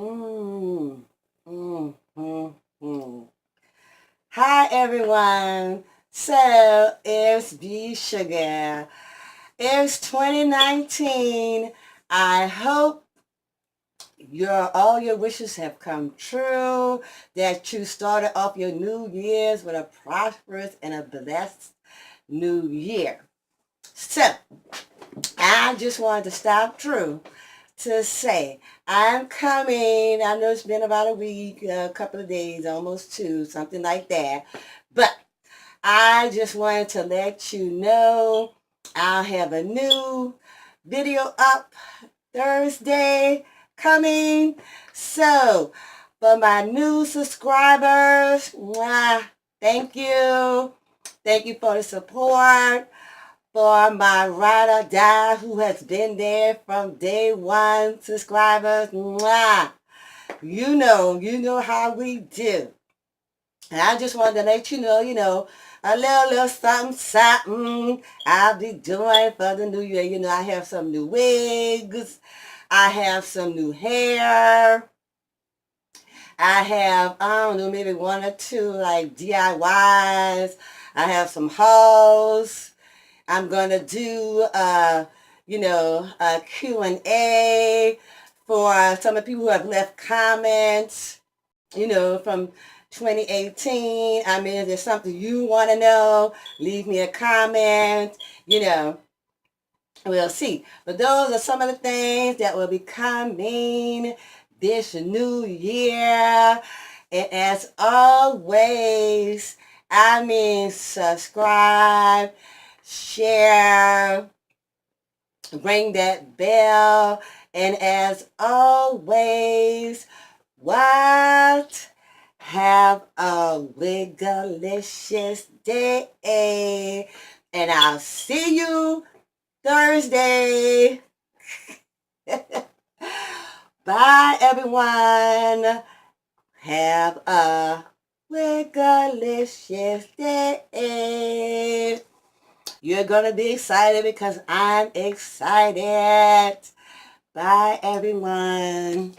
Mm, mm, mm, mm. Hi everyone. So it's B Sugar. It's 2019. I hope all your wishes have come true. That you started off your new year's with a prosperous and a blessed new year. So I just wanted to stop through to say I'm coming. I know it's been about a week, a couple of days, almost two, something like that. But I just wanted to let you know I'll have a new video up Thursday coming. So for my new subscribers, mwah, thank you. Thank you for the support. For my ride or die who has been there from day one, subscribers, mwah. You know how we do. And I just wanted to let you know, a little something, something I'll be doing for the new year. I have some new wigs. I have some new hair. I have, I don't know, maybe one or two like DIYs. I have some hauls. I'm going to do, a Q&A for some of the people who have left comments, from 2018. I mean, if there's something you want to know, leave me a comment, we'll see. But those are some of the things that will be coming this new year. And as always, subscribe, share, ring that bell, and as always, what? Have a wigalicious day, and I'll see you Thursday. Bye, everyone. Have a wigalicious day. You're going to be excited because I'm excited. Bye, everyone.